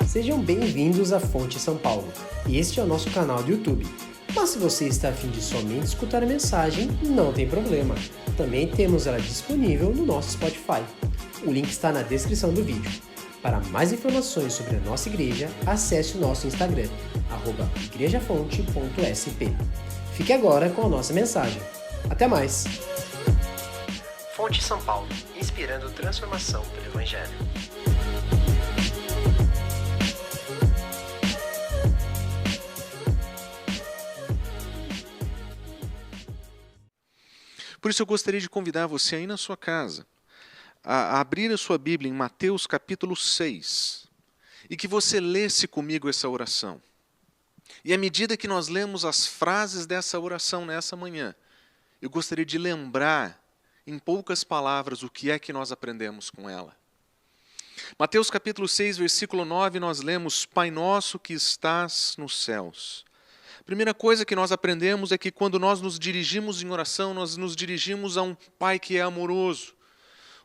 Sejam bem-vindos à Fonte São Paulo. Este é o nosso canal do YouTube. Mas se você está a fim de somente escutar a mensagem, não tem problema. Também temos ela disponível no nosso Spotify. O link está na descrição do vídeo. Para mais informações sobre a nossa igreja, acesse o nosso Instagram, @igrejafonte.sp. Fique agora com a nossa mensagem. Até mais! Fonte São Paulo, inspirando transformação pelo Evangelho. Por isso eu gostaria de convidar você aí na sua casa a abrir a sua Bíblia em Mateus capítulo 6 e que você lesse comigo essa oração. E à medida que nós lemos as frases dessa oração nessa manhã, eu gostaria de lembrar em poucas palavras o que é que nós aprendemos com ela. Mateus capítulo 6, versículo 9, nós lemos: Pai nosso que estás nos céus. A primeira coisa que nós aprendemos é que quando nós nos dirigimos em oração, nós nos dirigimos a um Pai que é amoroso.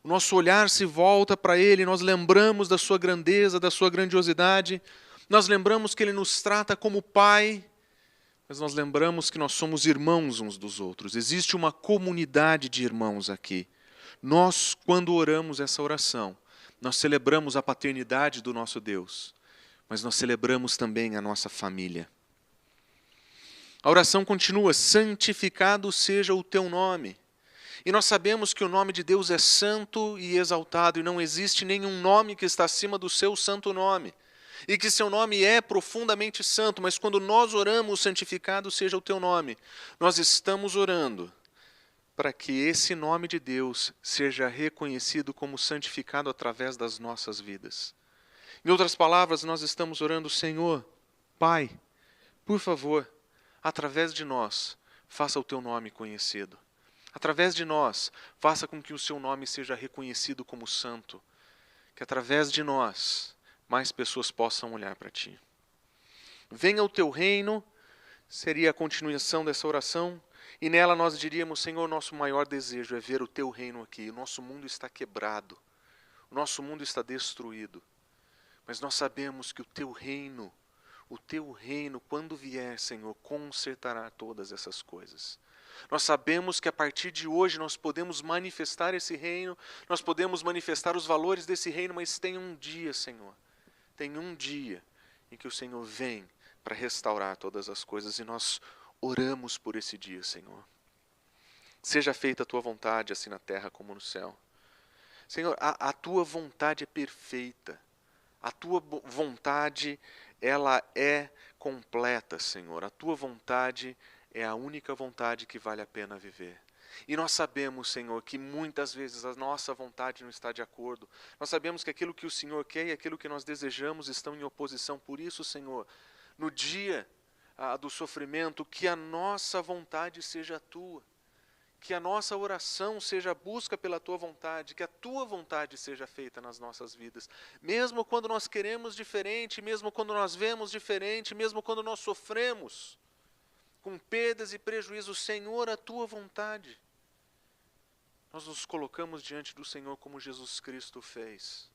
O nosso olhar se volta para Ele, nós lembramos da Sua grandeza, da Sua grandiosidade, nós lembramos que Ele nos trata como Pai, mas nós lembramos que nós somos irmãos uns dos outros. Existe uma comunidade de irmãos aqui. Nós, quando oramos essa oração, nós celebramos a paternidade do nosso Deus, mas nós celebramos também a nossa família. A oração continua: santificado seja o teu nome. E nós sabemos que o nome de Deus é santo e exaltado, e não existe nenhum nome que está acima do seu santo nome. E que seu nome é profundamente santo, mas quando nós oramos, santificado seja o teu nome, nós estamos orando para que esse nome de Deus seja reconhecido como santificado através das nossas vidas. Em outras palavras, nós estamos orando: Senhor, Pai, por favor, através de nós, faça o teu nome conhecido. Através de nós, faça com que o seu nome seja reconhecido como santo. Que através de nós, mais pessoas possam olhar para ti. Venha o teu reino, seria a continuação dessa oração. E nela nós diríamos: Senhor, nosso maior desejo é ver o teu reino aqui. O nosso mundo está quebrado. O nosso mundo está destruído. Mas nós sabemos que o teu reino, quando vier, Senhor, consertará todas essas coisas. Nós sabemos que a partir de hoje nós podemos manifestar esse reino, nós podemos manifestar os valores desse reino, mas tem um dia, Senhor, tem um dia em que o Senhor vem para restaurar todas as coisas e nós oramos por esse dia, Senhor. Seja feita a tua vontade, assim na terra como no céu. Senhor, a tua vontade é perfeita, a tua vontade, ela é completa, Senhor. A tua vontade é a única vontade que vale a pena viver. E nós sabemos, Senhor, que muitas vezes a nossa vontade não está de acordo. Nós sabemos que aquilo que o Senhor quer e aquilo que nós desejamos estão em oposição. Por isso, Senhor, no dia do sofrimento, que a nossa vontade seja a tua. Que a nossa oração seja a busca pela tua vontade, que a tua vontade seja feita nas nossas vidas. Mesmo quando nós queremos diferente, mesmo quando nós vemos diferente, mesmo quando nós sofremos com perdas e prejuízos, Senhor, a tua vontade. Nós nos colocamos diante do Senhor como Jesus Cristo fez.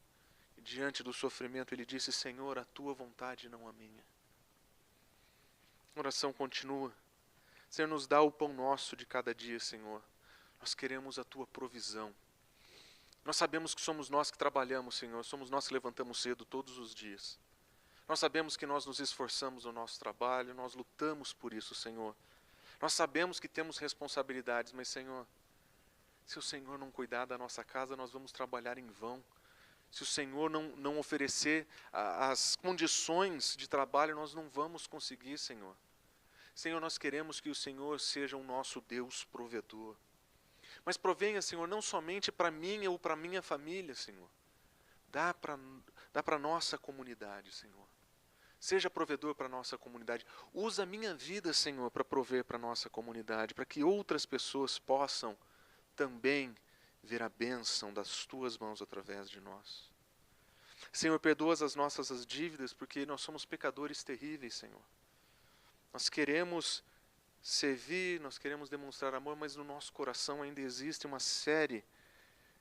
E diante do sofrimento ele disse: Senhor, a tua vontade, não a minha. A oração continua: Senhor, nos dá o pão nosso de cada dia, Senhor. Nós queremos a tua provisão. Nós sabemos que somos nós que trabalhamos, Senhor. Somos nós que levantamos cedo todos os dias. Nós sabemos que nós nos esforçamos no nosso trabalho, nós lutamos por isso, Senhor. Nós sabemos que temos responsabilidades, mas, Senhor, se o Senhor não cuidar da nossa casa, nós vamos trabalhar em vão. Se o Senhor não oferecer as condições de trabalho, nós não vamos conseguir, Senhor. Senhor, nós queremos que o Senhor seja o nosso Deus provedor. Mas provenha, Senhor, não somente para mim ou para minha família, Senhor. Dá para a nossa comunidade, Senhor. Seja provedor para a nossa comunidade. Usa a minha vida, Senhor, para prover para a nossa comunidade, para que outras pessoas possam também ver a bênção das tuas mãos através de nós. Senhor, perdoa as nossas dívidas, porque nós somos pecadores terríveis, Senhor. Nós queremos servir, nós queremos demonstrar amor, mas no nosso coração ainda existe uma série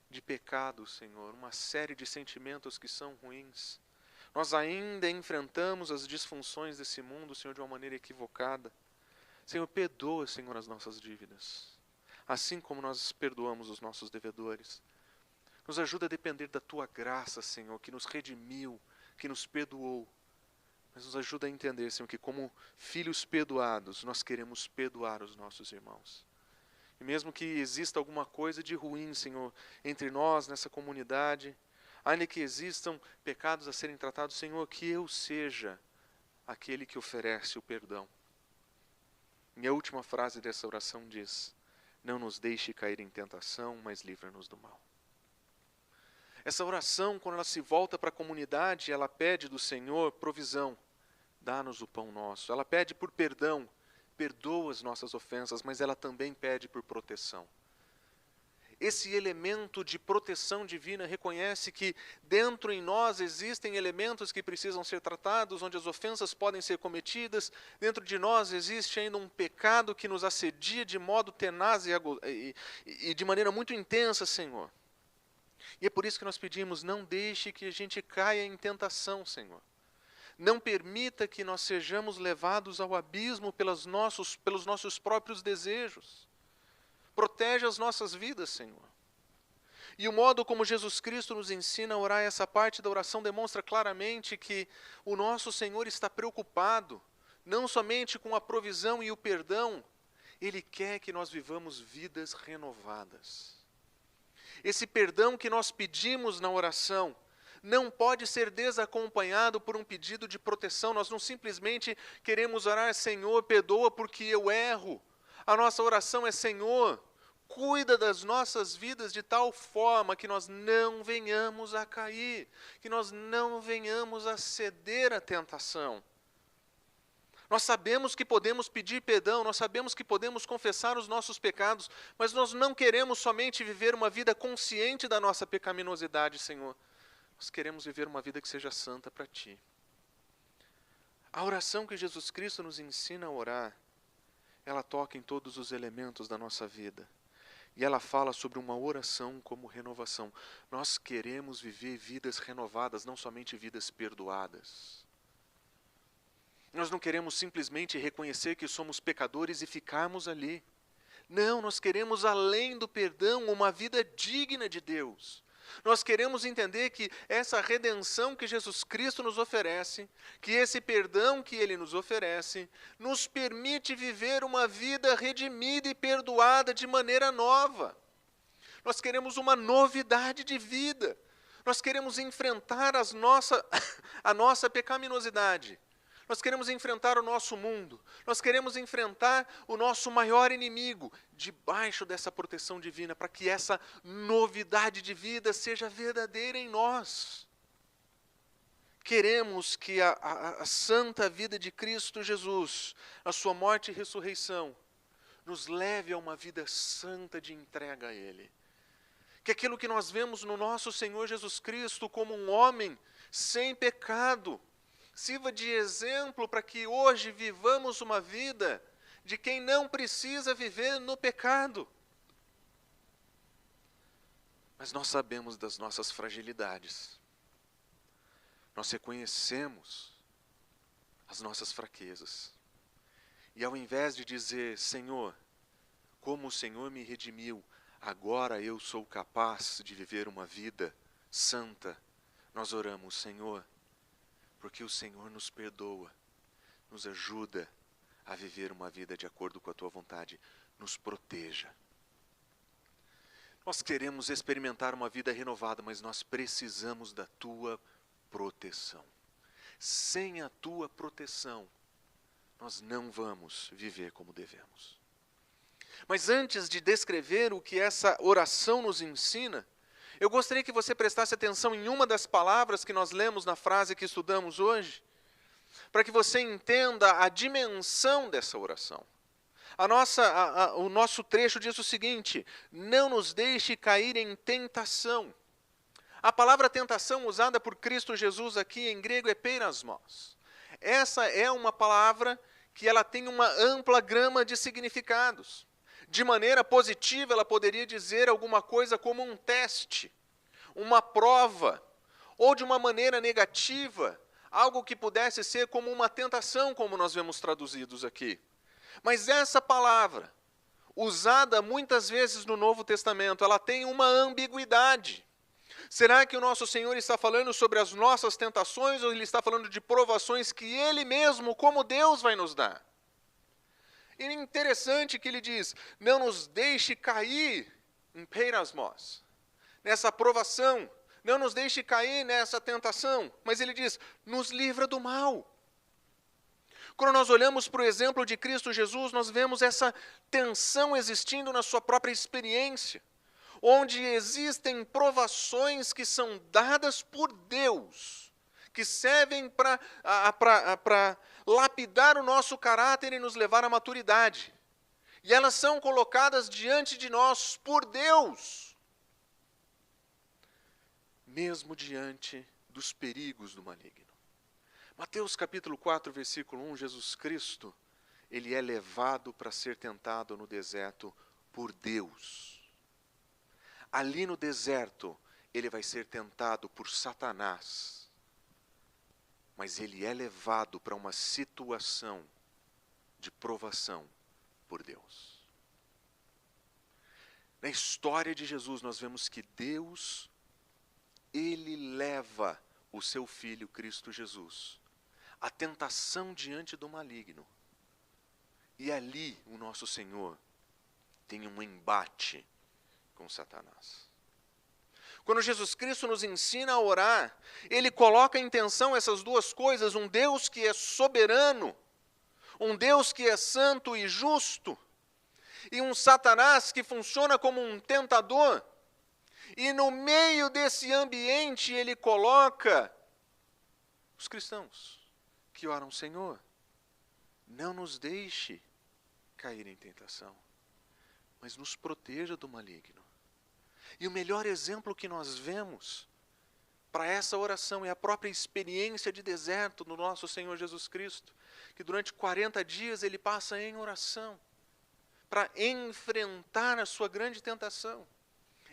de pecados, Senhor, uma série de sentimentos que são ruins. Nós ainda enfrentamos as disfunções desse mundo, Senhor, de uma maneira equivocada. Senhor, perdoa, Senhor, as nossas dívidas, assim como nós perdoamos os nossos devedores. Nos ajuda a depender da Tua graça, Senhor, que nos redimiu, que nos perdoou. Mas nos ajuda a entender, Senhor, que como filhos perdoados, nós queremos perdoar os nossos irmãos. E mesmo que exista alguma coisa de ruim, Senhor, entre nós, nessa comunidade, ainda que existam pecados a serem tratados, Senhor, que eu seja aquele que oferece o perdão. E a última frase dessa oração diz: não nos deixe cair em tentação, mas livra-nos do mal. Essa oração, quando ela se volta para a comunidade, ela pede do Senhor provisão. Dá-nos o pão nosso. Ela pede por perdão. Perdoa as nossas ofensas, mas ela também pede por proteção. Esse elemento de proteção divina reconhece que dentro em nós existem elementos que precisam ser tratados, onde as ofensas podem ser cometidas. Dentro de nós existe ainda um pecado que nos assedia de modo tenaz e de maneira muito intensa, Senhor. E é por isso que nós pedimos: não deixe que a gente caia em tentação, Senhor. Não permita que nós sejamos levados ao abismo pelos nossos próprios desejos. Protege as nossas vidas, Senhor. E o modo como Jesus Cristo nos ensina a orar essa parte da oração demonstra claramente que o nosso Senhor está preocupado, não somente com a provisão e o perdão, Ele quer que nós vivamos vidas renovadas. Esse perdão que nós pedimos na oração não pode ser desacompanhado por um pedido de proteção. Nós não simplesmente queremos orar: Senhor, perdoa porque eu erro. A nossa oração é: Senhor, cuida das nossas vidas de tal forma que nós não venhamos a cair, que nós não venhamos a ceder à tentação. Nós sabemos que podemos pedir perdão, nós sabemos que podemos confessar os nossos pecados, mas nós não queremos somente viver uma vida consciente da nossa pecaminosidade, Senhor. Nós queremos viver uma vida que seja santa para Ti. A oração que Jesus Cristo nos ensina a orar, ela toca em todos os elementos da nossa vida. E ela fala sobre uma oração como renovação. Nós queremos viver vidas renovadas, não somente vidas perdoadas. Nós não queremos simplesmente reconhecer que somos pecadores e ficarmos ali. Não, nós queremos, além do perdão, uma vida digna de Deus. Nós queremos entender que essa redenção que Jesus Cristo nos oferece, que esse perdão que Ele nos oferece, nos permite viver uma vida redimida e perdoada de maneira nova. Nós queremos uma novidade de vida. Nós queremos enfrentar a nossa pecaminosidade. Nós queremos enfrentar o nosso mundo. Nós queremos enfrentar o nosso maior inimigo debaixo dessa proteção divina, para que essa novidade de vida seja verdadeira em nós. Queremos que a santa vida de Cristo Jesus, a sua morte e ressurreição, nos leve a uma vida santa de entrega a Ele. Que aquilo que nós vemos no nosso Senhor Jesus Cristo como um homem sem pecado, sirva de exemplo para que hoje vivamos uma vida de quem não precisa viver no pecado. Mas nós sabemos das nossas fragilidades. Nós reconhecemos as nossas fraquezas. E ao invés de dizer: Senhor, como o Senhor me redimiu, agora eu sou capaz de viver uma vida santa, nós oramos: Senhor, porque o Senhor nos perdoa, nos ajuda a viver uma vida de acordo com a Tua vontade, nos proteja. Nós queremos experimentar uma vida renovada, mas nós precisamos da Tua proteção. Sem a Tua proteção, nós não vamos viver como devemos. Mas antes de descrever o que essa oração nos ensina, eu gostaria que você prestasse atenção em uma das palavras que nós lemos na frase que estudamos hoje, para que você entenda a dimensão dessa oração. O nosso trecho diz o seguinte: não nos deixe cair em tentação. A palavra tentação usada por Cristo Jesus aqui em grego é peirasmos. Essa é uma palavra que ela tem uma ampla gama de significados. De maneira positiva, ela poderia dizer alguma coisa como um teste, uma prova, ou de uma maneira negativa, algo que pudesse ser como uma tentação, como nós vemos traduzidos aqui. Mas essa palavra, usada muitas vezes no Novo Testamento, ela tem uma ambiguidade. Será que o nosso Senhor está falando sobre as nossas tentações ou Ele está falando de provações que Ele mesmo, como Deus, vai nos dar? E é interessante que Ele diz, não nos deixe cair em peirasmos, nessa provação, não nos deixe cair nessa tentação, mas Ele diz, nos livra do mal. Quando nós olhamos para o exemplo de Cristo Jesus, nós vemos essa tensão existindo na sua própria experiência, onde existem provações que são dadas por Deus, que servem para lapidar o nosso caráter e nos levar à maturidade. E elas são colocadas diante de nós por Deus, mesmo diante dos perigos do maligno. Mateus capítulo 4, versículo 1, Jesus Cristo, Ele é levado para ser tentado no deserto por Deus. Ali no deserto, Ele vai ser tentado por Satanás. Mas Ele é levado para uma situação de provação por Deus. Na história de Jesus, nós vemos que Deus, Ele leva o seu Filho Cristo Jesus a tentação diante do maligno. E ali o nosso Senhor tem um embate com Satanás. Quando Jesus Cristo nos ensina a orar, Ele coloca em tensão essas duas coisas, um Deus que é soberano, um Deus que é santo e justo, e um Satanás que funciona como um tentador. E no meio desse ambiente Ele coloca os cristãos que oram, Senhor, não nos deixe cair em tentação, mas nos proteja do maligno. E o melhor exemplo que nós vemos para essa oração é a própria experiência de deserto do nosso Senhor Jesus Cristo, que durante 40 dias Ele passa em oração, para enfrentar a sua grande tentação.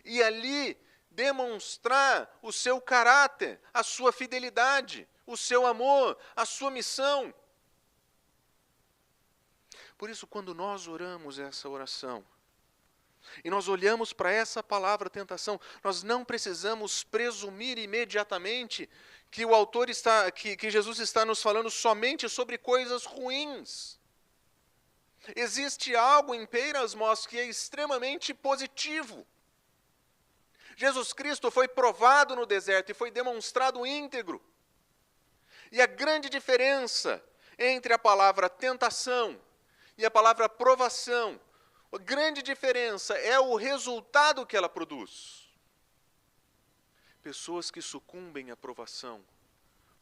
E ali demonstrar o seu caráter, a sua fidelidade, o seu amor, a sua missão. Por isso, quando nós oramos essa oração, e nós olhamos para essa palavra tentação, nós não precisamos presumir imediatamente que o autor que Jesus está nos falando somente sobre coisas ruins. Existe algo em peirasmos que é extremamente positivo. Jesus Cristo foi provado no deserto e foi demonstrado íntegro. E a grande diferença entre a palavra tentação e a palavra provação, a grande diferença é o resultado que ela produz. Pessoas que sucumbem à provação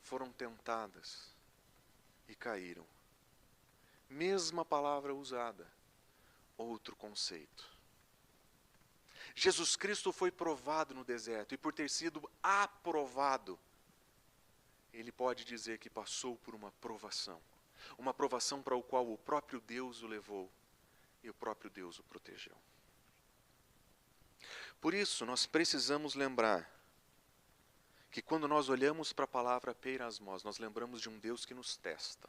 foram tentadas e caíram. Mesma palavra usada, outro conceito. Jesus Cristo foi provado no deserto, e por ter sido aprovado, Ele pode dizer que passou por uma provação para o qual o próprio Deus o levou, e o próprio Deus o protegeu. Por isso, nós precisamos lembrar que quando nós olhamos para a palavra peirasmos, nós lembramos de um Deus que nos testa.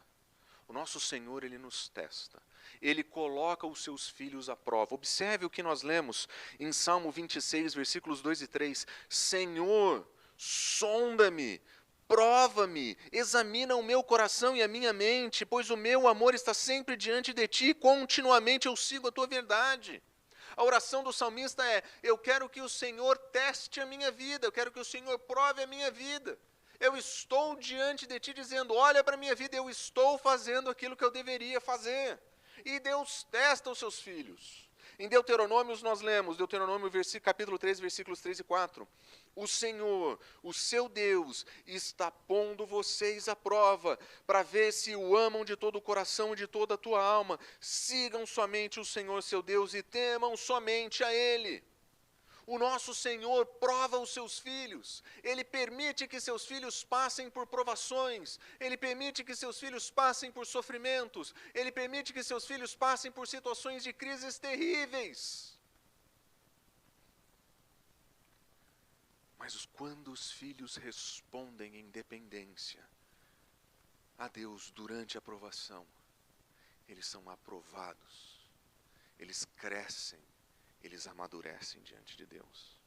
O nosso Senhor, Ele nos testa. Ele coloca os seus filhos à prova. Observe o que nós lemos em Salmo 26, versículos 2 e 3. Senhor, sonda-me, prova-me, examina o meu coração e a minha mente, pois o meu amor está sempre diante de ti, continuamente eu sigo a tua verdade. A oração do salmista é, eu quero que o Senhor teste a minha vida, eu quero que o Senhor prove a minha vida. Eu estou diante de ti dizendo, olha para a minha vida, eu estou fazendo aquilo que eu deveria fazer. E Deus testa os seus filhos. Em Deuteronômio nós lemos, Deuteronômio capítulo 3, versículos 3 e 4. O Senhor, o seu Deus, está pondo vocês à prova, para ver se o amam de todo o coração e de toda a tua alma. Sigam somente o Senhor seu Deus e temam somente a Ele. O nosso Senhor prova os seus filhos, Ele permite que seus filhos passem por provações, Ele permite que seus filhos passem por sofrimentos, Ele permite que seus filhos passem por situações de crises terríveis. Mas quando os filhos respondem em dependência a Deus durante a provação, eles são aprovados, eles crescem, eles amadurecem diante de Deus.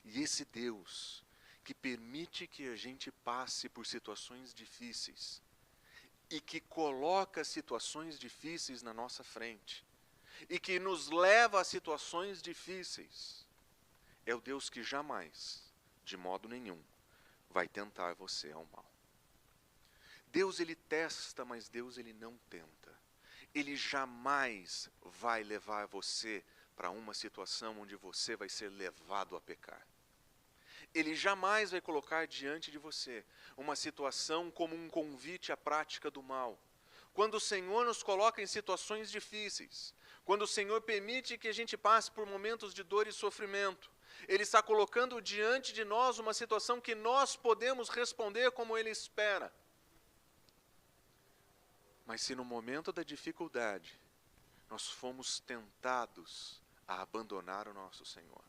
E esse Deus que permite que a gente passe por situações difíceis e que coloca situações difíceis na nossa frente e que nos leva a situações difíceis, é o Deus que jamais, de modo nenhum, vai tentar você ao mal. Deus, ele testa, mas Deus, ele não tenta. Ele jamais vai levar você para uma situação onde você vai ser levado a pecar. Ele jamais vai colocar diante de você uma situação como um convite à prática do mal. Quando o Senhor nos coloca em situações difíceis, quando o Senhor permite que a gente passe por momentos de dor e sofrimento, Ele está colocando diante de nós uma situação que nós podemos responder como Ele espera. Mas se no momento da dificuldade nós fomos tentados a abandonar o nosso Senhor,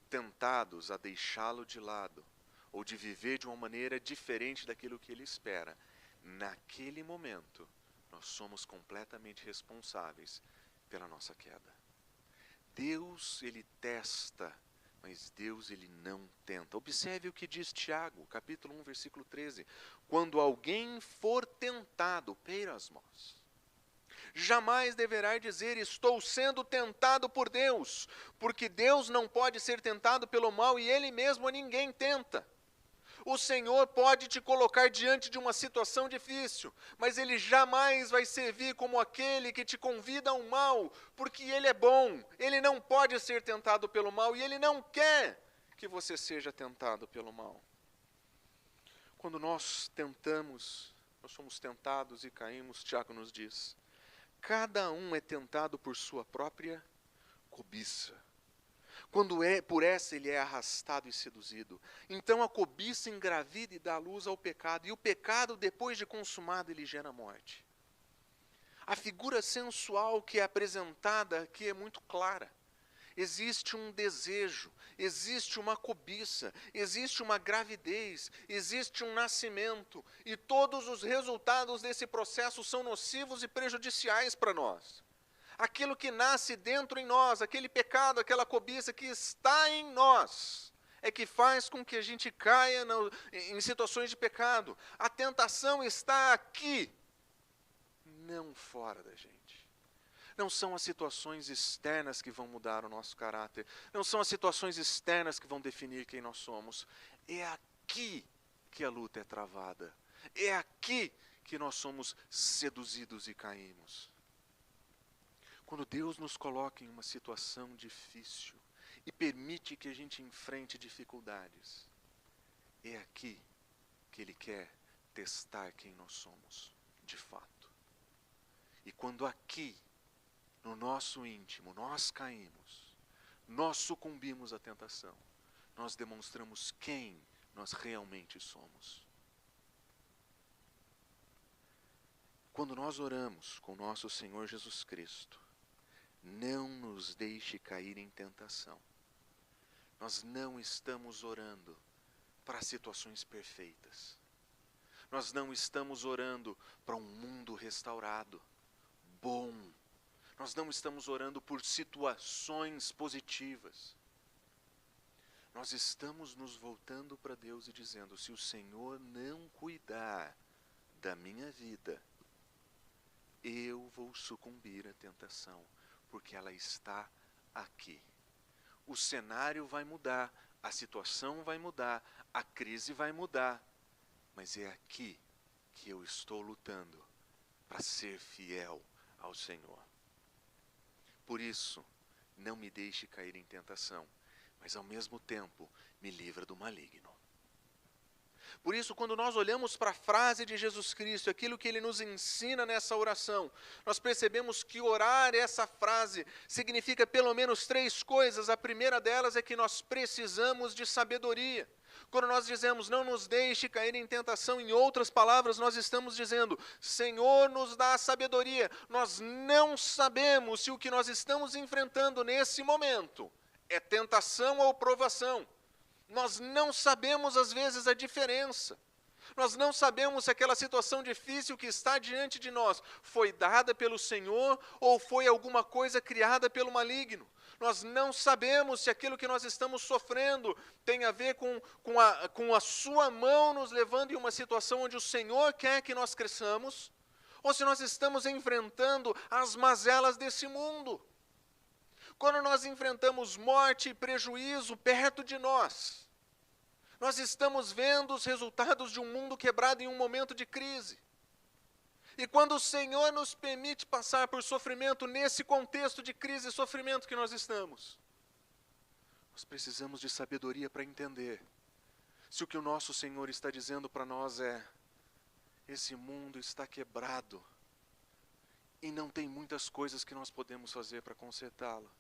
tentados a deixá-lo de lado, ou de viver de uma maneira diferente daquilo que Ele espera, naquele momento nós somos completamente responsáveis pela nossa queda. Deus, ele testa, mas Deus, ele não tenta. Observe o que diz Tiago, capítulo 1, versículo 13. Quando alguém for tentado, peirasmos, jamais deverá dizer, estou sendo tentado por Deus, porque Deus não pode ser tentado pelo mal e Ele mesmo a ninguém tenta. O Senhor pode te colocar diante de uma situação difícil, mas Ele jamais vai servir como aquele que te convida ao mal, porque Ele é bom, Ele não pode ser tentado pelo mal e Ele não quer que você seja tentado pelo mal. Quando nós somos tentados e caímos, Tiago nos diz, cada um é tentado por sua própria cobiça. Quando por essa ele é arrastado e seduzido. Então a cobiça engravida e dá luz ao pecado. E o pecado, depois de consumado, ele gera morte. A figura sensual que é apresentada aqui é muito clara. Existe um desejo, existe uma cobiça, existe uma gravidez, existe um nascimento. E todos os resultados desse processo são nocivos e prejudiciais para nós. Aquilo que nasce dentro em nós, aquele pecado, aquela cobiça que está em nós, é que faz com que a gente caia em situações de pecado. A tentação está aqui, não fora da gente. Não são as situações externas que vão mudar o nosso caráter, não são as situações externas que vão definir quem nós somos. É aqui que a luta é travada, é aqui que nós somos seduzidos e caímos. Quando Deus nos coloca em uma situação difícil e permite que a gente enfrente dificuldades, é aqui que Ele quer testar quem nós somos, de fato. E quando aqui, no nosso íntimo, nós caímos, nós sucumbimos à tentação, nós demonstramos quem nós realmente somos. Quando nós oramos com nosso Senhor Jesus Cristo, não nos deixe cair em tentação. Nós não estamos orando para situações perfeitas. Nós não estamos orando para um mundo restaurado, bom. Nós não estamos orando por situações positivas. Nós estamos nos voltando para Deus e dizendo, se o Senhor não cuidar da minha vida, eu vou sucumbir à tentação. Porque ela está aqui. O cenário vai mudar, a situação vai mudar, a crise vai mudar, mas é aqui que eu estou lutando para ser fiel ao Senhor. Por isso, não me deixe cair em tentação, mas ao mesmo tempo me livra do maligno. Por isso, quando nós olhamos para a frase de Jesus Cristo, aquilo que Ele nos ensina nessa oração, nós percebemos que orar essa frase significa pelo menos 3 coisas. A primeira delas é que nós precisamos de sabedoria. Quando nós dizemos, não nos deixe cair em tentação, em outras palavras, nós estamos dizendo, Senhor, nos dá a sabedoria. Nós não sabemos se o que nós estamos enfrentando nesse momento é tentação ou provação. Nós não sabemos, às vezes, a diferença. Nós não sabemos se aquela situação difícil que está diante de nós foi dada pelo Senhor ou foi alguma coisa criada pelo maligno. Nós não sabemos se aquilo que nós estamos sofrendo tem a ver com a sua mão nos levando em uma situação onde o Senhor quer que nós cresçamos, ou se nós estamos enfrentando as mazelas desse mundo. Quando nós enfrentamos morte e prejuízo perto de nós estamos vendo os resultados de um mundo quebrado em um momento de crise. E quando o Senhor nos permite passar por sofrimento nesse contexto de crise e sofrimento que nós estamos, nós precisamos de sabedoria para entender se o que o nosso Senhor está dizendo para nós é: esse mundo está quebrado e não tem muitas coisas que nós podemos fazer para consertá-lo.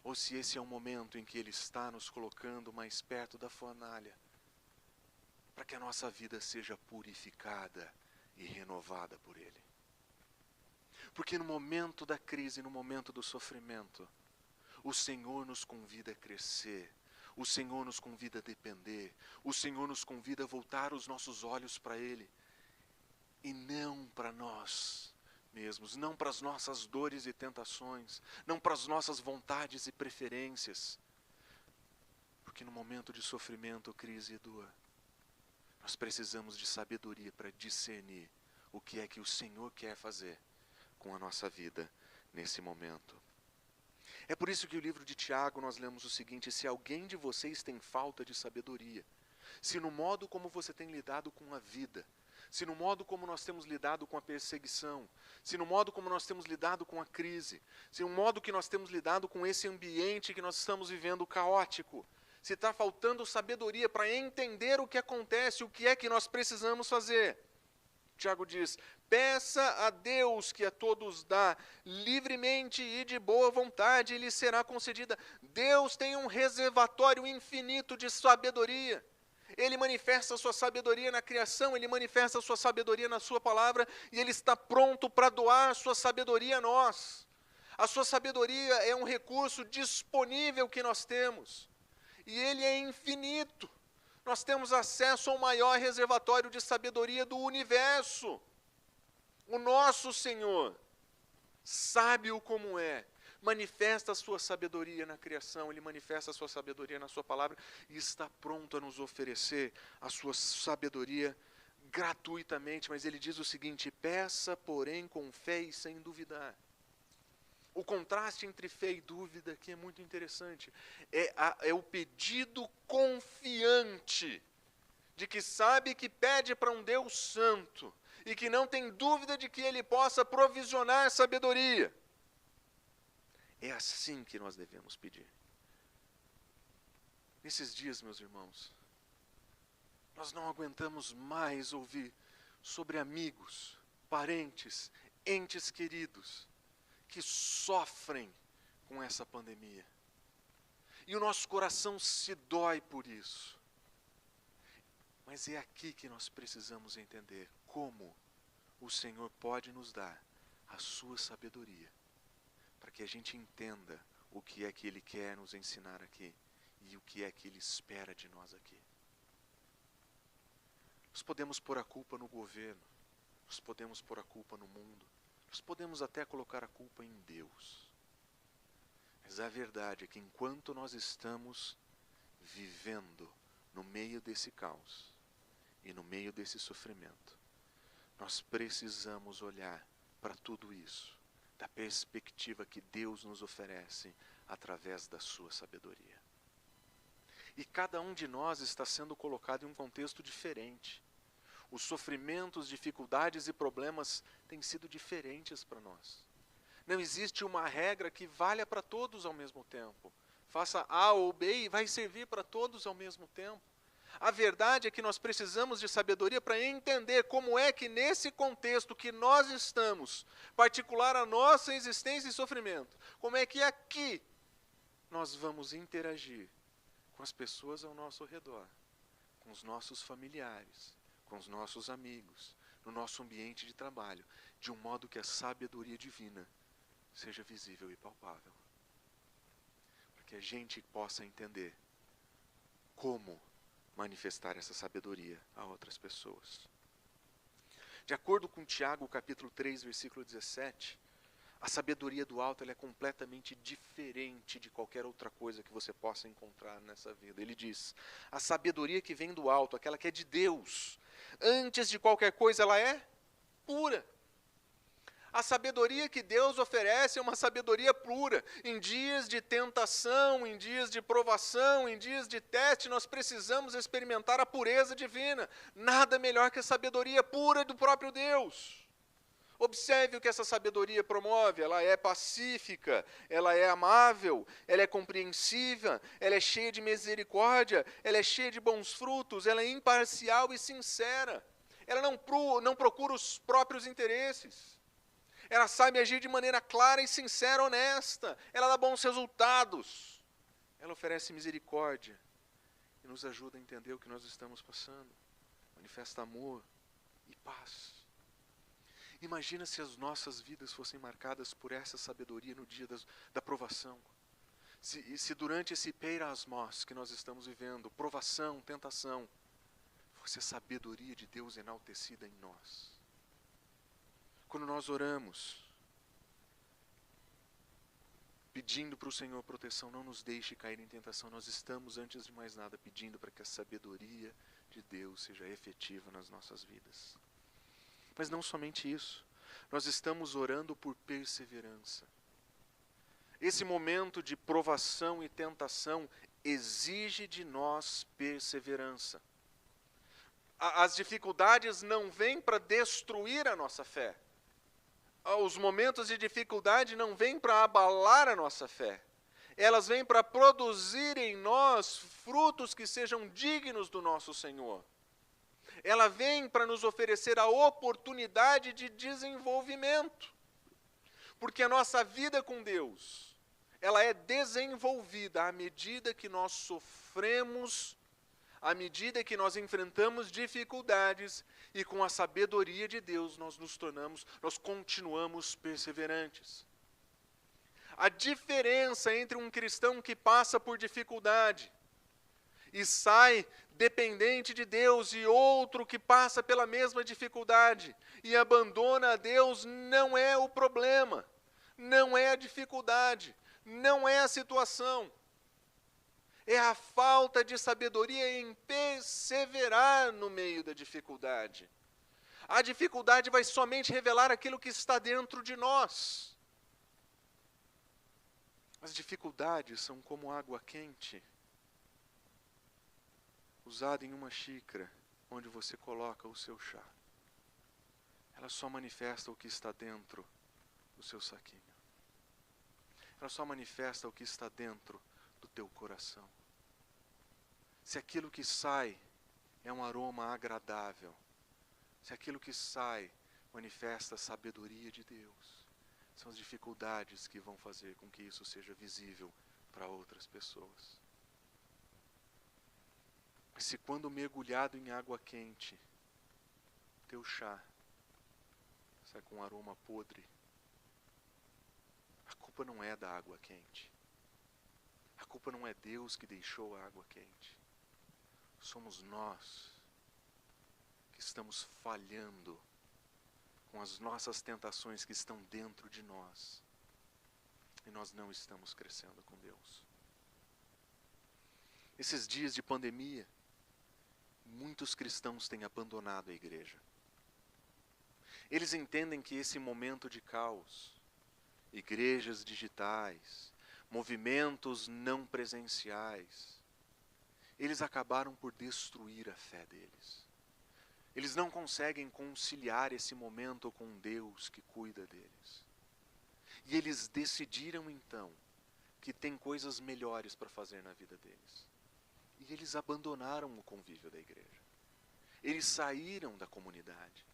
Ou se esse é um momento em que Ele está nos colocando mais perto da fornalha, para que a nossa vida seja purificada e renovada por Ele. Porque no momento da crise, no momento do sofrimento, o Senhor nos convida a crescer, o Senhor nos convida a depender, o Senhor nos convida a voltar os nossos olhos para Ele, e não para nós mesmos, não para as nossas dores e tentações, não para as nossas vontades e preferências. Porque no momento de sofrimento, crise e dor, nós precisamos de sabedoria para discernir o que é que o Senhor quer fazer com a nossa vida nesse momento. É por isso que o livro de Tiago nós lemos o seguinte: se alguém de vocês tem falta de sabedoria, se no modo como você tem lidado com a vida, se no modo como nós temos lidado com a perseguição, se no modo como nós temos lidado com a crise, se no modo que nós temos lidado com esse ambiente que nós estamos vivendo caótico, se está faltando sabedoria para entender o que acontece, o que é que nós precisamos fazer. Tiago diz: peça a Deus que a todos dá, livremente e de boa vontade, e lhe será concedida. Deus tem um reservatório infinito de sabedoria. Ele manifesta a sua sabedoria na criação, Ele manifesta a sua sabedoria na sua palavra, e Ele está pronto para doar a sua sabedoria a nós. A sua sabedoria é um recurso disponível que nós temos, e Ele é infinito. Nós temos acesso ao maior reservatório de sabedoria do universo. O nosso Senhor, sábio como é, manifesta a sua sabedoria na criação, Ele manifesta a sua sabedoria na sua palavra e está pronto a nos oferecer a sua sabedoria gratuitamente. Mas Ele diz o seguinte: peça, porém, com fé e sem duvidar. O contraste entre fé e dúvida aqui é muito interessante. É o pedido confiante de que sabe que pede para um Deus santo e que não tem dúvida de que Ele possa provisionar sabedoria. É assim que nós devemos pedir. Nesses dias, meus irmãos, nós não aguentamos mais ouvir sobre amigos, parentes, entes queridos que sofrem com essa pandemia. E o nosso coração se dói por isso. Mas é aqui que nós precisamos entender como o Senhor pode nos dar a sua sabedoria, para que a gente entenda o que é que Ele quer nos ensinar aqui e o que é que Ele espera de nós aqui. Nós podemos pôr a culpa no governo, nós podemos pôr a culpa no mundo, nós podemos até colocar a culpa em Deus. Mas a verdade é que enquanto nós estamos vivendo no meio desse caos e no meio desse sofrimento, nós precisamos olhar para tudo isso da perspectiva que Deus nos oferece através da sua sabedoria. E cada um de nós está sendo colocado em um contexto diferente. Os sofrimentos, dificuldades e problemas têm sido diferentes para nós. Não existe uma regra que valha para todos ao mesmo tempo. Faça A ou B e vai servir para todos ao mesmo tempo. A verdade é que nós precisamos de sabedoria para entender como é que nesse contexto que nós estamos, particular a nossa existência e sofrimento, como é que aqui nós vamos interagir com as pessoas ao nosso redor, com os nossos familiares, com os nossos amigos, no nosso ambiente de trabalho, de um modo que a sabedoria divina seja visível e palpável. Para que a gente possa entender como manifestar essa sabedoria a outras pessoas. De acordo com Tiago, capítulo 3, versículo 17, a sabedoria do alto ela é completamente diferente de qualquer outra coisa que você possa encontrar nessa vida. Ele diz, a sabedoria que vem do alto, aquela que é de Deus, antes de qualquer coisa ela é pura. A sabedoria que Deus oferece é uma sabedoria pura. Em dias de tentação, em dias de provação, em dias de teste, nós precisamos experimentar a pureza divina. Nada melhor que a sabedoria pura do próprio Deus. Observe o que essa sabedoria promove. Ela é pacífica, ela é amável, ela é compreensiva, ela é cheia de misericórdia, ela é cheia de bons frutos, ela é imparcial e sincera. Ela não procura os próprios interesses. Ela sabe agir de maneira clara e sincera, honesta. Ela dá bons resultados. Ela oferece misericórdia e nos ajuda a entender o que nós estamos passando. Manifesta amor e paz. Imagina se as nossas vidas fossem marcadas por essa sabedoria no dia da provação. Se durante esse peirasmos que nós estamos vivendo, provação, tentação, fosse a sabedoria de Deus enaltecida em nós. Quando nós oramos, pedindo para o Senhor proteção, não nos deixe cair em tentação, nós estamos, antes de mais nada, pedindo para que a sabedoria de Deus seja efetiva nas nossas vidas. Mas não somente isso, nós estamos orando por perseverança. Esse momento de provação e tentação exige de nós perseverança. As dificuldades não vêm para destruir a nossa fé. Os momentos de dificuldade não vêm para abalar a nossa fé. Elas vêm para produzir em nós frutos que sejam dignos do nosso Senhor. Ela vem para nos oferecer a oportunidade de desenvolvimento. Porque a nossa vida com Deus, ela é desenvolvida à medida que nós sofremos, à medida que nós enfrentamos dificuldades e com a sabedoria de Deus nós continuamos perseverantes. A diferença entre um cristão que passa por dificuldade e sai dependente de Deus e outro que passa pela mesma dificuldade e abandona a Deus não é o problema, não é a dificuldade, não é a situação. É a falta de sabedoria em perseverar no meio da dificuldade. A dificuldade vai somente revelar aquilo que está dentro de nós. As dificuldades são como água quente, usada em uma xícara, onde você coloca o seu chá. Ela só manifesta o que está dentro do seu saquinho. Ela só manifesta o que está dentro do teu coração. Se aquilo que sai é um aroma agradável, se aquilo que sai manifesta a sabedoria de Deus, são as dificuldades que vão fazer com que isso seja visível para outras pessoas. Mas se quando mergulhado em água quente, teu chá sai com um aroma podre, a culpa não é da água quente. A culpa não é Deus que deixou a água quente. Somos nós que estamos falhando com as nossas tentações que estão dentro de nós. E nós não estamos crescendo com Deus. Esses dias de pandemia, muitos cristãos têm abandonado a igreja. Eles entendem que esse momento de caos, igrejas digitais, movimentos não presenciais, eles acabaram por destruir a fé deles. Eles não conseguem conciliar esse momento com Deus que cuida deles. E eles decidiram então que tem coisas melhores para fazer na vida deles. E eles abandonaram o convívio da igreja. Eles saíram da comunidade.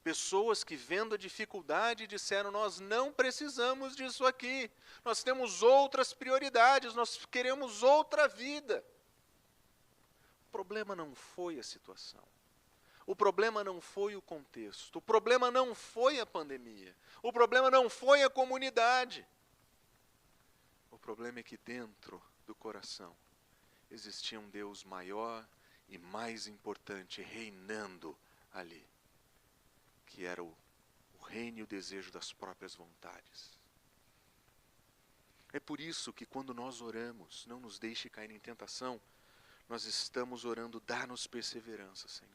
Pessoas que vendo a dificuldade disseram, nós não precisamos disso aqui. Nós temos outras prioridades, nós queremos outra vida. O problema não foi a situação. O problema não foi o contexto. O problema não foi a pandemia. O problema não foi a comunidade. O problema é que dentro do coração existia um Deus maior e mais importante reinando ali, que era o reino e o desejo das próprias vontades. É por isso que quando nós oramos, não nos deixe cair em tentação, nós estamos orando, dá-nos perseverança, Senhor.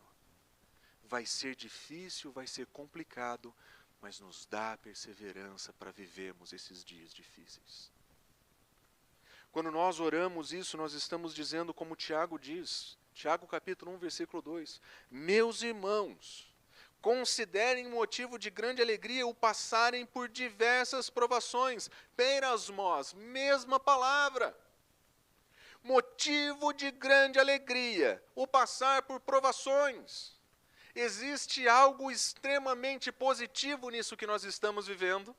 Vai ser difícil, vai ser complicado, mas nos dá perseverança para vivermos esses dias difíceis. Quando nós oramos isso, nós estamos dizendo como Tiago diz, Tiago capítulo 1, versículo 2, meus irmãos, considerem motivo de grande alegria o passarem por diversas provações, peirasmos, mesma palavra. Motivo de grande alegria o passar por provações. Existe algo extremamente positivo nisso que nós estamos vivendo.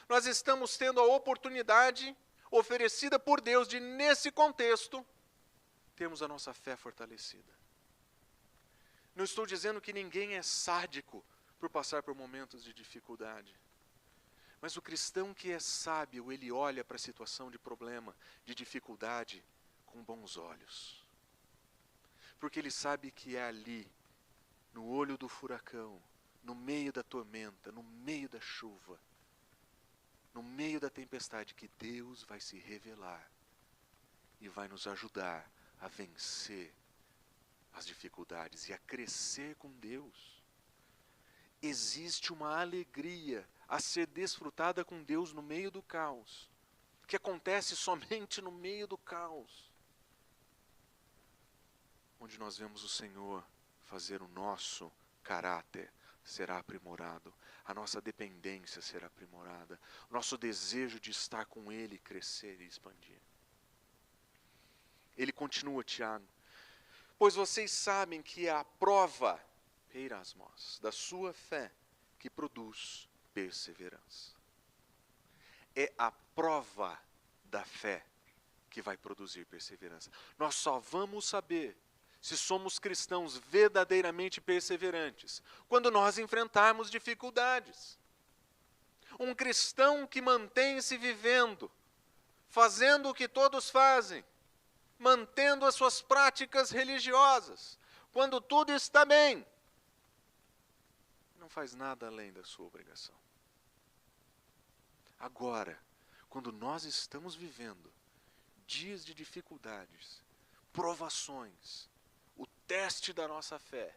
Nós estamos tendo a oportunidade oferecida por Deus de, nesse contexto, termos a nossa fé fortalecida. Não estou dizendo que ninguém é sádico por passar por momentos de dificuldade. Mas o cristão que é sábio, ele olha para a situação de problema, de dificuldade, com bons olhos. Porque ele sabe que é ali, no olho do furacão, no meio da tormenta, no meio da chuva, no meio da tempestade, que Deus vai se revelar e vai nos ajudar a vencer as dificuldades e a crescer com Deus. Existe uma alegria a ser desfrutada com Deus no meio do caos, que acontece somente no meio do caos, onde nós vemos o Senhor fazer o nosso caráter será aprimorado, a nossa dependência será aprimorada, o nosso desejo de estar com Ele crescer e expandir. Ele continua, Tiago, pois vocês sabem que é a prova, peirasmos, da sua fé que produz perseverança. É a prova da fé que vai produzir perseverança. Nós só vamos saber se somos cristãos verdadeiramente perseverantes quando nós enfrentarmos dificuldades. Um cristão que mantém-se vivendo, fazendo o que todos fazem, mantendo as suas práticas religiosas, quando tudo está bem, não faz nada além da sua obrigação. Agora, quando nós estamos vivendo dias de dificuldades, provações, o teste da nossa fé,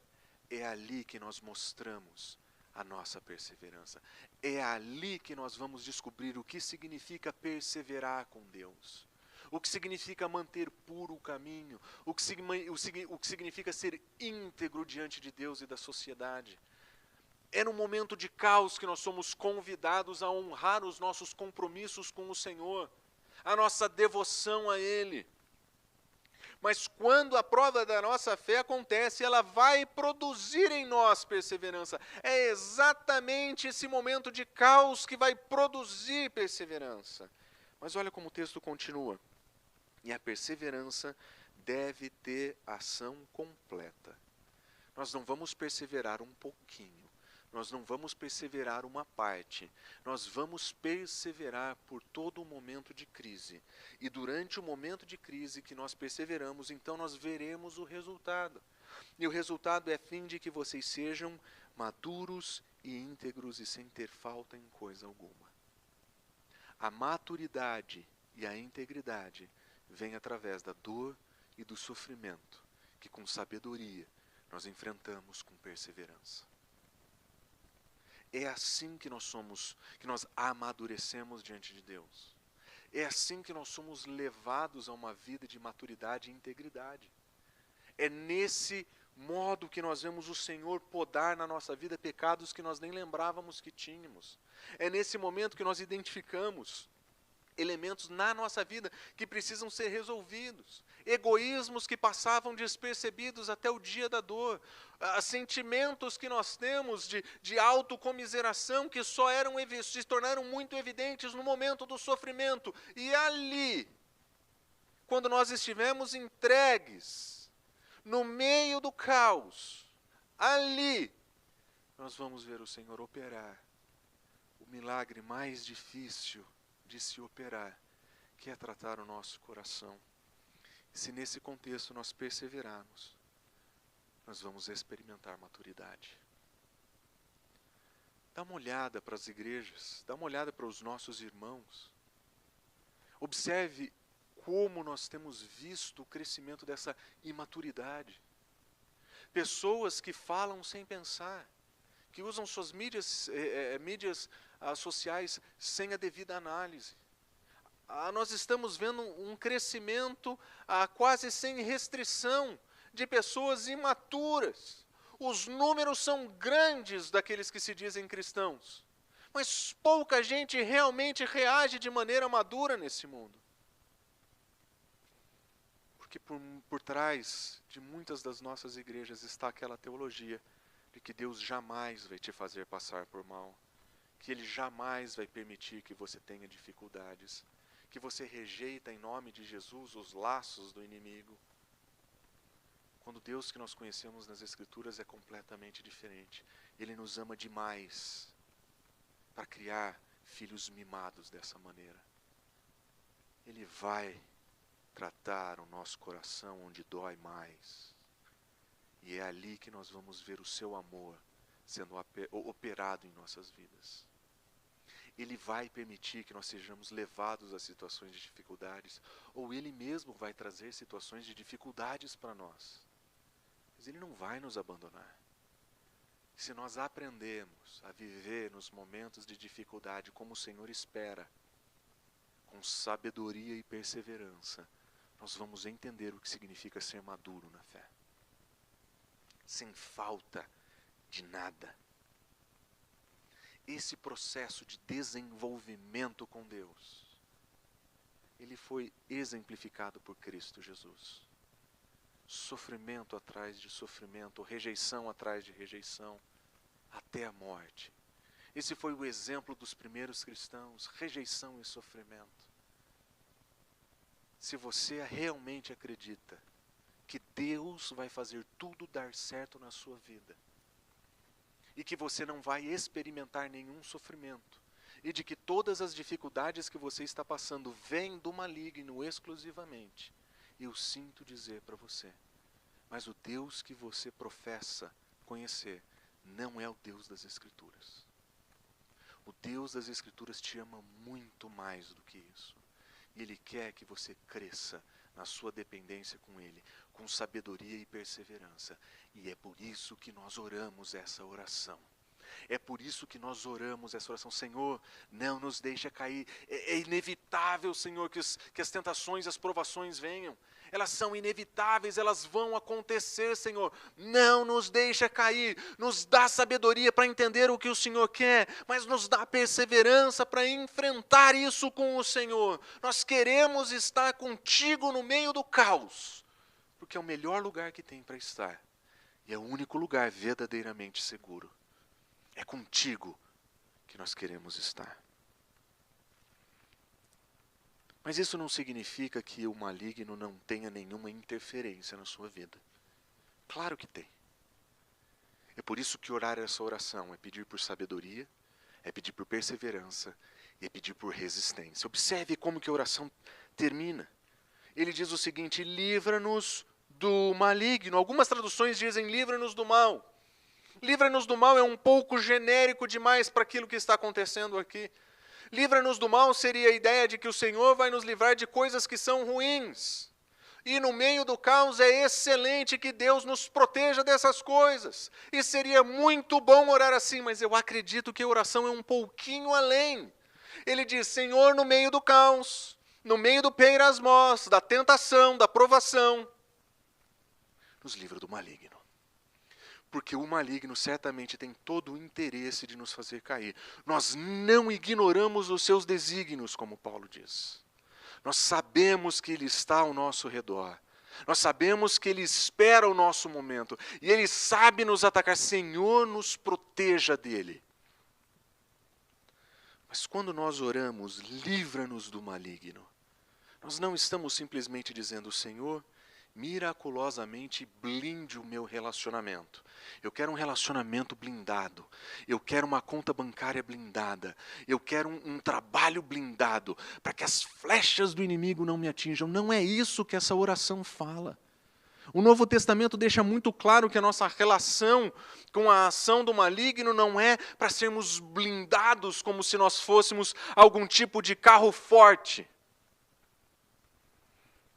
é ali que nós mostramos a nossa perseverança. É ali que nós vamos descobrir o que significa perseverar com Deus. O que significa manter puro o caminho. O que significa ser íntegro diante de Deus e da sociedade. É no momento de caos que nós somos convidados a honrar os nossos compromissos com o Senhor, a nossa devoção a Ele. Mas quando a prova da nossa fé acontece, ela vai produzir em nós perseverança. É exatamente esse momento de caos que vai produzir perseverança. Mas olha como o texto continua. E a perseverança deve ter ação completa. Nós não vamos perseverar um pouquinho. Nós não vamos perseverar uma parte, nós vamos perseverar por todo o momento de crise. E durante o momento de crise que nós perseveramos, então nós veremos o resultado. E o resultado é a fim de que vocês sejam maduros e íntegros e sem ter falta em coisa alguma. A maturidade e a integridade vem através da dor e do sofrimento, que com sabedoria nós enfrentamos com perseverança. É assim que nós amadurecemos diante de Deus. É assim que nós somos levados a uma vida de maturidade e integridade. É nesse modo que nós vemos o Senhor podar na nossa vida pecados que nós nem lembrávamos que tínhamos. É nesse momento que nós identificamos elementos na nossa vida que precisam ser resolvidos. Egoísmos que passavam despercebidos até o dia da dor. Sentimentos que nós temos de autocomiseração que se tornaram muito evidentes no momento do sofrimento. E ali, quando nós estivemos entregues, no meio do caos, ali, nós vamos ver o Senhor operar o milagre mais difícil de se operar, que é tratar o nosso coração. Se nesse contexto nós perseverarmos, nós vamos experimentar maturidade. Dá uma olhada para as igrejas, dá uma olhada para os nossos irmãos. Observe como nós temos visto o crescimento dessa imaturidade. Pessoas que falam sem pensar, que usam suas mídias sociais sem a devida análise. Nós estamos vendo um crescimento quase sem restrição de pessoas imaturas. Os números são grandes daqueles que se dizem cristãos, mas pouca gente realmente reage de maneira madura nesse mundo. Porque por trás de muitas das nossas igrejas está aquela teologia de que Deus jamais vai te fazer passar por mal, que Ele jamais vai permitir que você tenha dificuldades, que você rejeita em nome de Jesus os laços do inimigo. Quando o Deus que nós conhecemos nas Escrituras é completamente diferente. Ele nos ama demais para criar filhos mimados dessa maneira. Ele vai tratar o nosso coração onde dói mais. E é ali que nós vamos ver o seu amor sendo operado em nossas vidas. Ele vai permitir que nós sejamos levados a situações de dificuldades, ou Ele mesmo vai trazer situações de dificuldades para nós. Mas Ele não vai nos abandonar. Se nós aprendemos a viver nos momentos de dificuldade como o Senhor espera, com sabedoria e perseverança, nós vamos entender o que significa ser maduro na fé. Sem falta de nada. Esse processo de desenvolvimento com Deus, ele foi exemplificado por Cristo Jesus. Sofrimento atrás de sofrimento, rejeição atrás de rejeição, até a morte. Esse foi o exemplo dos primeiros cristãos, rejeição e sofrimento. Se você realmente acredita que Deus vai fazer tudo dar certo na sua vida, e que você não vai experimentar nenhum sofrimento, e de que todas as dificuldades que você está passando vêm do maligno exclusivamente, eu sinto dizer para você, mas o Deus que você professa conhecer não é o Deus das Escrituras. O Deus das Escrituras te ama muito mais do que isso. E Ele quer que você cresça na sua dependência com Ele, com sabedoria e perseverança. E é por isso que nós oramos essa oração. É por isso que nós oramos essa oração. Senhor, não nos deixa cair. É inevitável, Senhor, que as tentações, as provações venham. Elas são inevitáveis, elas vão acontecer, Senhor. Não nos deixa cair. Nos dá sabedoria para entender o que o Senhor quer, mas nos dá perseverança para enfrentar isso com o Senhor. Nós queremos estar contigo no meio do caos, porque é o melhor lugar que tem para estar. E é o único lugar verdadeiramente seguro. É contigo que nós queremos estar. Mas isso não significa que o maligno não tenha nenhuma interferência na sua vida. Claro que tem. É por isso que orar essa oração é pedir por sabedoria, é pedir por perseverança e é pedir por resistência. Observe como que a oração termina. Ele diz o seguinte: livra-nos do maligno. Algumas traduções dizem livra-nos do mal. Livra-nos do mal é um pouco genérico demais para aquilo que está acontecendo aqui. Livra-nos do mal seria a ideia de que o Senhor vai nos livrar de coisas que são ruins. E no meio do caos é excelente que Deus nos proteja dessas coisas. E seria muito bom orar assim, mas eu acredito que a oração é um pouquinho além. Ele diz: Senhor, no meio do caos, no meio do peirasmos, da tentação, da provação, nos livra do maligno. Porque o maligno certamente tem todo o interesse de nos fazer cair. Nós não ignoramos os seus desígnios, como Paulo diz. Nós sabemos que ele está ao nosso redor. Nós sabemos que ele espera o nosso momento. E ele sabe nos atacar. Senhor, nos proteja dele. Mas quando nós oramos, livra-nos do maligno, nós não estamos simplesmente dizendo: Senhor, miraculosamente blinde o meu relacionamento. Eu quero um relacionamento blindado. Eu quero uma conta bancária blindada. Eu quero um trabalho blindado, para que as flechas do inimigo não me atinjam. Não é isso que essa oração fala. O Novo Testamento deixa muito claro que a nossa relação com a ação do maligno não é para sermos blindados como se nós fôssemos algum tipo de carro forte.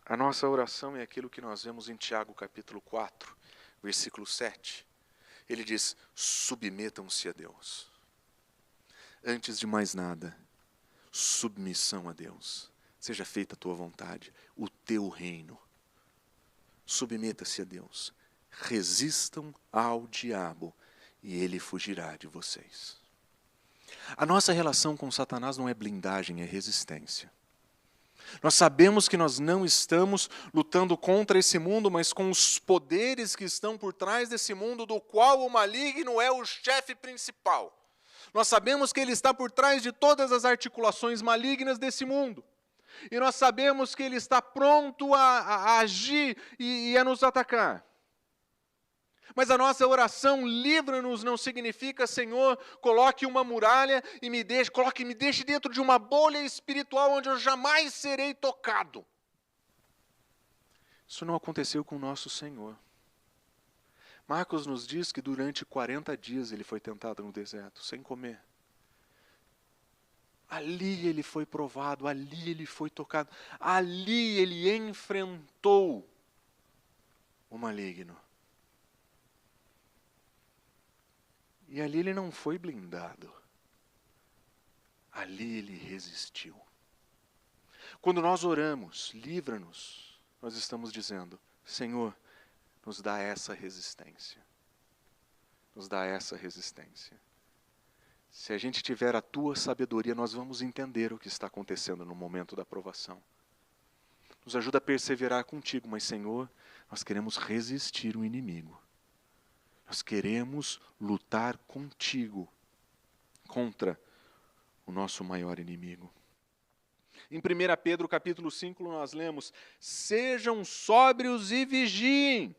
A nossa oração é aquilo que nós vemos em Tiago capítulo 4, versículo 7. Ele diz: submetam-se a Deus. Antes de mais nada, submissão a Deus. Seja feita a tua vontade, o teu reino. Submeta-se a Deus. Resistam ao diabo e ele fugirá de vocês. A nossa relação com Satanás não é blindagem, é resistência. Nós sabemos que nós não estamos lutando contra esse mundo, mas com os poderes que estão por trás desse mundo, do qual o maligno é o chefe principal. Nós sabemos que ele está por trás de todas as articulações malignas desse mundo. E nós sabemos que ele está pronto a agir e a nos atacar. Mas a nossa oração, livra-nos, não significa: Senhor, coloque uma muralha e me deixe dentro de uma bolha espiritual onde eu jamais serei tocado. Isso não aconteceu com o nosso Senhor. Marcos nos diz que durante 40 dias ele foi tentado no deserto, sem comer. Ali ele foi provado, ali ele foi tocado, ali ele enfrentou o maligno. E ali ele não foi blindado. Ali ele resistiu. Quando nós oramos, livra-nos, nós estamos dizendo: Senhor, nos dá essa resistência. Nos dá essa resistência. Se a gente tiver a tua sabedoria, nós vamos entender o que está acontecendo no momento da provação. Nos ajuda a perseverar contigo, mas, Senhor, nós queremos resistir o inimigo. Nós queremos lutar contigo contra o nosso maior inimigo. Em 1 Pedro capítulo 5 nós lemos: sejam sóbrios e vigiem.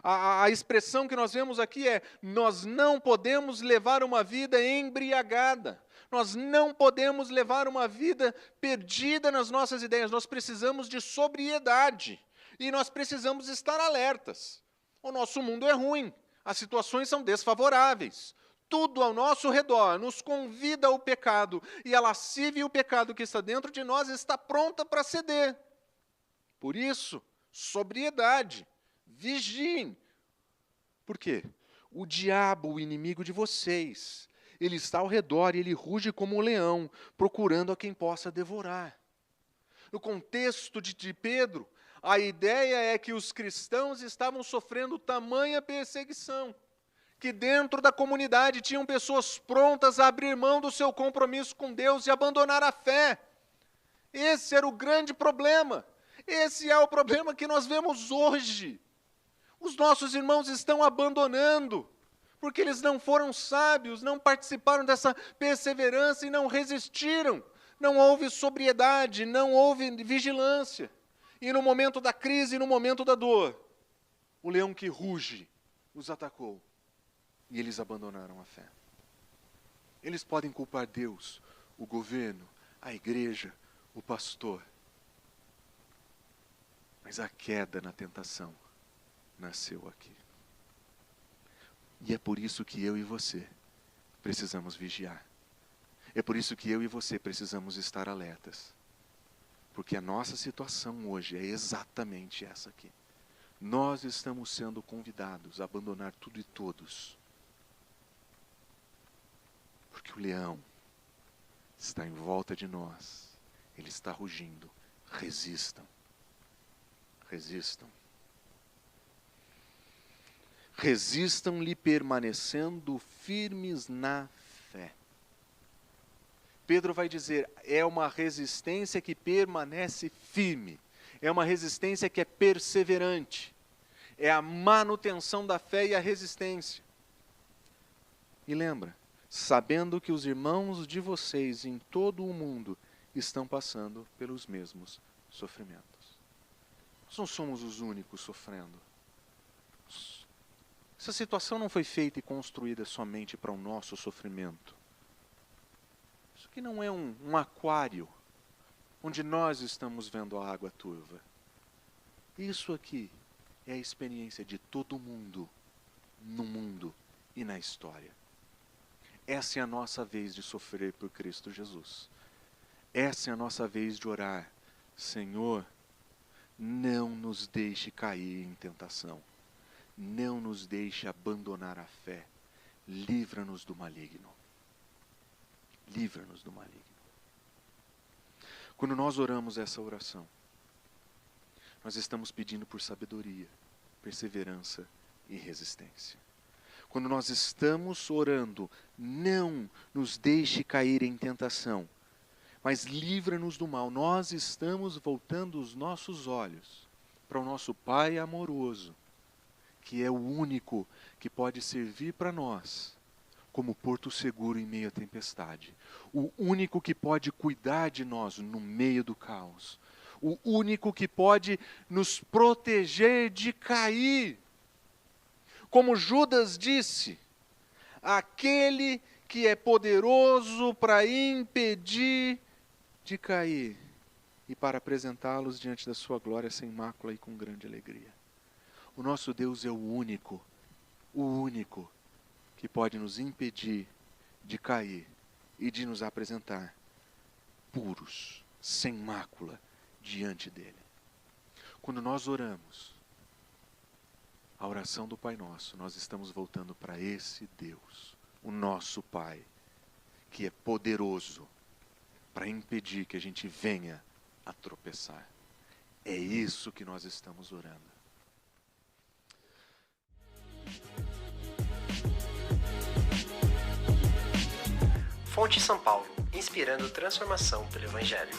A expressão que nós vemos aqui é: nós não podemos levar uma vida embriagada. Nós não podemos levar uma vida perdida nas nossas ideias. Nós precisamos de sobriedade. E nós precisamos estar alertas. O nosso mundo é ruim. As situações são desfavoráveis. Tudo ao nosso redor nos convida ao pecado. E a lascívia e o pecado que está dentro de nós está pronta para ceder. Por isso, sobriedade. Vigiem. Por quê? O diabo, o inimigo de vocês, ele está ao redor e ele ruge como um leão, procurando a quem possa devorar. No contexto de Pedro, a ideia é que os cristãos estavam sofrendo tamanha perseguição, que dentro da comunidade tinham pessoas prontas a abrir mão do seu compromisso com Deus e abandonar a fé. Esse era o grande problema. Esse é o problema que nós vemos hoje. Os nossos irmãos estão abandonando, porque eles não foram sábios, não participaram dessa perseverança e não resistiram. Não houve sobriedade, não houve vigilância. E no momento da crise, no momento da dor, o leão que ruge os atacou e eles abandonaram a fé. Eles podem culpar Deus, o governo, a igreja, o pastor. Mas a queda na tentação nasceu aqui. E é por isso que eu e você precisamos vigiar. É por isso que eu e você precisamos estar alertas. Porque a nossa situação hoje é exatamente essa aqui. Nós estamos sendo convidados a abandonar tudo e todos. Porque o leão está em volta de nós. Ele está rugindo. Resistam. Resistam. Resistam-lhe permanecendo firmes na fé. Pedro vai dizer, é uma resistência que permanece firme. É uma resistência que é perseverante. É a manutenção da fé e a resistência. E lembra, sabendo que os irmãos de vocês em todo o mundo estão passando pelos mesmos sofrimentos. Nós não somos os únicos sofrendo. Essa situação não foi feita e construída somente para o nosso sofrimento. Isso aqui não é um aquário onde nós estamos vendo a água turva. Isso aqui é a experiência de todo mundo, no mundo e na história. Essa é a nossa vez de sofrer por Cristo Jesus. Essa é a nossa vez de orar. Senhor, não nos deixe cair em tentação. Não nos deixe abandonar a fé. Livra-nos do maligno. Livra-nos do maligno. Quando nós oramos essa oração, nós estamos pedindo por sabedoria, perseverança e resistência. Quando nós estamos orando, não nos deixe cair em tentação, mas livra-nos do mal. Nós estamos voltando os nossos olhos para o nosso Pai amoroso, que é o único que pode servir para nós como porto seguro em meio à tempestade. O único que pode cuidar de nós no meio do caos. O único que pode nos proteger de cair. Como Judas disse, aquele que é poderoso para impedir de cair e para apresentá-los diante da sua glória sem mácula e com grande alegria. O nosso Deus é o único que pode nos impedir de cair e de nos apresentar puros, sem mácula, diante dele. Quando nós oramos a oração do Pai Nosso, nós estamos voltando para esse Deus, o nosso Pai, que é poderoso para impedir que a gente venha a tropeçar. É isso que nós estamos orando. Fonte São Paulo, inspirando transformação pelo Evangelho.